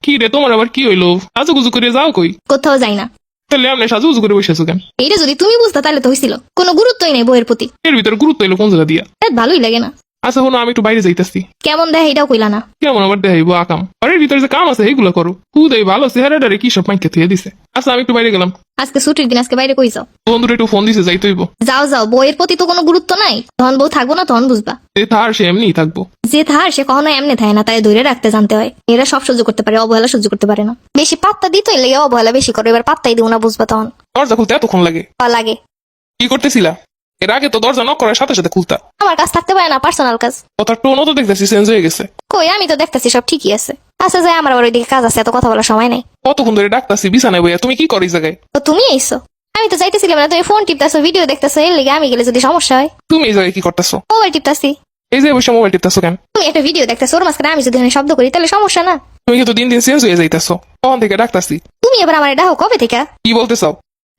কি রে তোমার আবার কি হইলো? সাজুগুজু করে যাও কই? কোথাও যাই না। তাহলে আপনি সাজুগুজু করে বসেছো কেন? এইটা যদি তুমি বুঝতে তাহলে তো হয়েছিল, কোনো গুরুত্বই নেই বইয়ের প্রতি। এর ভিতরে গুরুত্ব এলো কোন জায়গা দিয়া? ভালোই লাগে না। আচ্ছা হনো, আমি একটু বাইরে যাইতেছি। কেমন দেয় এটাও কইলা না। কেমন আবার দেখাইবো আকাম? আর এর ভিতরে যে কাম আছে এইগুলো করো। হুদাই ভালো চেহারাটারে কি সব মাইকে থুয়ে দিছে। আচ্ছা আমি একটু বাইরে গেলাম। আজকে ছুটির দিন, আজকে বাইরে কই যাও? বন্ধুরা একটু ফোন দিছে, যাইতে হইব। যাও যাও, বইয়ের প্রতি তো কোনো গুরুত্ব নাই। তখন বউ থাকবো না, তখন বুঝবা। এ থার সে এমনিই থাকবো। যে থার সে কখনো এমনি থাকে না, তাই ধরে রাখতে জানতে হয়। এরা সব সহ্য করতে পারে, অবহেলা সহ্য করতে পারে না। বেশি পাত্তা দিতে লেগে অবহেলা বেশি করো, এবার পাত্তাই দিব না, বুঝবা তখন। দরজা খুলতে এতক্ষণ লাগে? লাগে। কি করতেছিলা? এর আগে তো দরজা নক করার সাথে সাথে খুলতা। আমার কাজ থাকতে পারে না, পার্সোনাল কাজ। কথার টোনও তো দেখতেছি চেঞ্জ হয়ে গেছে। কই, আমি তো দেখতেছি সব ঠিকই আছে। আচ্ছা যাই, আমার আবার ওইদিকে কাজ আছে, এত কথা বলার সময় নেই। কতক্ষণ ধরে ডাকতাছি বিছানায় বইয়া, তুমি কি করো এই জায়গায়? তো তুমি আইসো। আমি তো যাইতেছিলাম না, তুমি ফোন টিপতেছো, ভিডিও দেখতেছো, এর লেগে আমি গেলে যদি সমস্যা হয়। তুমি এই জায়গায় কি করতেছো? মোবাইল টিপতাছি। এই যে বসে মোবাইল টিপতেছো কেন? তুমি একটা ভিডিও দেখতেছো, ওর মাঝখানে আমি যদি এখানে শব্দ করি তাহলে সমস্যা না। তুমি কিন্তু দিন দিন চেঞ্জ হয়ে যাইতেছো। কখন থেকে ডাকতাছি? তুমি এবার আমার ডাকো কবে থেকে? কি বলতে চাও?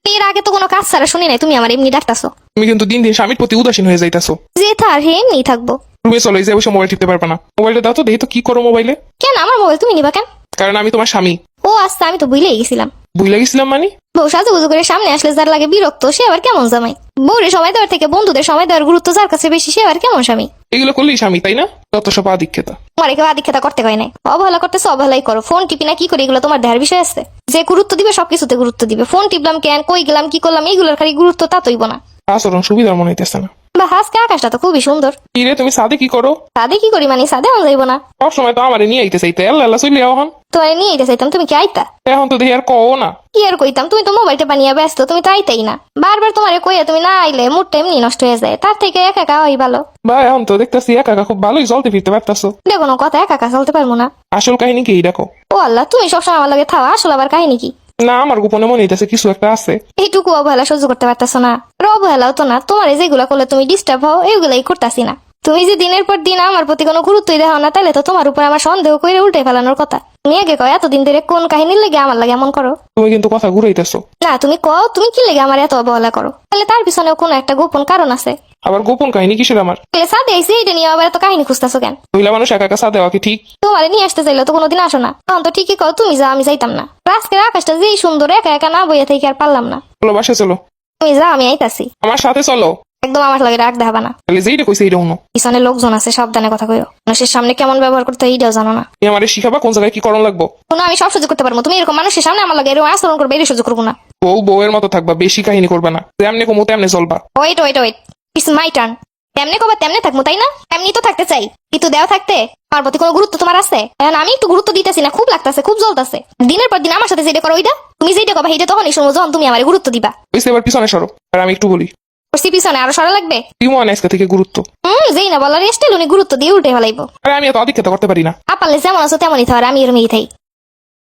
এর আগে তো কোনো কাজ ছাড়া শুনি নাই তুমি আমার এমনি ডাকতাছো। তুমি কিন্তু দিন দিন স্বামীর প্রতি উদাসীন হয়ে যাইতেছো। যে থার হে এমনি থাকবো। রুমে চলো, এই যে বসে মোবাইল টিপতে পারবে না। মোবাইলটা দাও তো, দেখি তো কি করো মোবাইলে। কেন আমার মোবাইল তুমি নিবা কেন? কারণ আমি তোমার স্বামী। ও আচ্ছা, আমি তো ভুলেই গেছিলাম। বুঝলে গেছিলাম মানে? বউ সাজুগুজু করে সামনে আসলে যার লাগে বিরক্ত, সে আবার কেমন জামাই? বউরে সময় দেওয়ার থেকে বন্ধুদের সময় দেওয়ার গুরুত্ব যার কাছে বেশি, সে আবার কেমন স্বামী? এগুলো করলেই স্বামী, তাই না? যত সব আধিক্যতা। তোমার কেউ আদিক্ষেতা করতে হয় নাই। অবহেলা করতেছো, অবহেলাই করো। ফোন টিপি না কি করি, এগুলো তোমার দেহার বিষয় আছে? যে গুরুত্ব দিবে সবকিছুতে গুরুত্ব দিবে। ফোন টিপলাম কেন, কই গেলাম, কি করলাম, এইগুলোর খালি গুরুত্ব তা তৈব না। আচরণ সুবিধার মনে হইতেছে না। বা আজকে আকাশটা তো খুবই সুন্দর। কি রে, তুমি সাদে কি করো? সাদে কি করি মানে, সাদে আমি যাইব না। সব সময় তো আমারে নিয়ে আইতে চাইতে, আল্লাহ চলে এখন। তোমার নিয়ে যেতে চাইতাম, তুমি কি আইতা? এখন তো দেখি আর কও না। কি আর কইতাম, তুমি তো মোবাইলটা বানিয়ে ব্যস্ত, তুমি তো আইতাই না। বারবার তোমারে কইয়া তুমি না আইলে মুডটা এমনি নষ্ট হয়ে যায়। তার থেকে একা একা হই ভালো। বা এখন তো দেখতেছি একা একা খুব ভালোই চলতে ফিরতে পারতাছো। এটা কোনো কথা, একা একা চলতে পারবো না। আসল কাহিনী কি দেখো? ও আল্লাহ, তুমি সবসময় আমার লাগে থাও, আসলে আবার কাহিনী কি? না, আমার গোপনে মনে হইতেছে কিছু একটা আছে। এইটুকু অবহেলা সহ্য করতে পারতাছো না? আর অবহেলাও তো না, তোমার যেগুলা করলে তুমি ডিস্টার্ব হও, এইগুলাই করতাছি না। তুমি যে দিনের পর দিন আমার প্রতি কোনো গুরুত্বই দেখাও না, তাহলে তো তোমার উপর আমার সন্দেহ করে উল্টে ফেলানোর কথা। তুমি আগে কও, এতদিন ধরে কোন কাহিনীর লেগে আমার লাগে এমন করো? তুমি কিন্তু কথা ঘুরাইতেছো। না, তুমি কও, তুমি কি লেগে আমার এত অবহেলা করো? তাহলে তার পিছনেও কোনো একটা গোপন কারণ আছে। আবার গোপন কাহিনী কিসের আমার? তাহলে সাদে আইসি, এটা নিয়ে আবার এত কাহিনী খুঁজতেছো কেন? মহিলা মানুষ একা একা সাথে দেওয়া কি ঠিক? তোমারে নিয়ে আসতে চাইলে তো কোনোদিন আসো না। তখন তো ঠিকই কও, তুমি যাও, আমি যাইতাম না। আজকের আকাশটা যেই সুন্দর, একা একা না বইয়া থেকে আর পারলাম না। চলো বাসে চলো। তুমি যাও, আমি আইতাছি। আমার সাথে চলো। একদম আমার লাগে রাগ দেখাবা না। তাহলে যেইটা কইছে এইটা শুনো। পিছনে লোকজন আছে, সাবধানে কথা কইও। মানুষের সামনে কেমন ব্যবহার করতে হয় এইটাও জানো না। তুমি আমারে শিখাবা কোন জায়গায় কি করণ লাগবো। শোনো, আমি সব সহ্য করতে পারবো, তুমি এরকম মানুষের সামনে আমার লাগে এরকম আচরণ করবে, এটা সহ্য করবো না। বউ বউয়ের মতো থাকবা, বেশি কাহিনী করবা না। তেমনি কমো তেমনি চলবা। Wait wait wait, it's my turn. তেমনি কবা তেমনি থাকবো, তাই না? এমনি তো থাকতে চাই, কিন্তু দেওয়া থাকতে আমার প্রতি কোনো গুরুত্ব তোমার আছে? এখন আমি একটু গুরুত্ব দিতেছি না, খুব লাগতেছে, খুব জ্বলতেছে। দিনের পর দিন আমার সাথে যেটা করো ওইটা, তুমি যেটা কবা সেইটা তখনই শুনবো যখন তুমি আমার গুরুত্ব দিবা। বুঝতে এবার পিছনে সরো, আর আমি একটু বলি। করছি পিছনে আরো সরা লাগবে। কি মনে আজকে থেকে গুরুত্ব? যেই না বলার স্টাইল উনি গুরুত্ব দিয়ে উল্টে ফেলাইবো। আরে আমি এত আধিক্যতা করতে পারি না। আপালে যেমন আছো তেমনই থাকার, আমি এর মেয়ে থাই।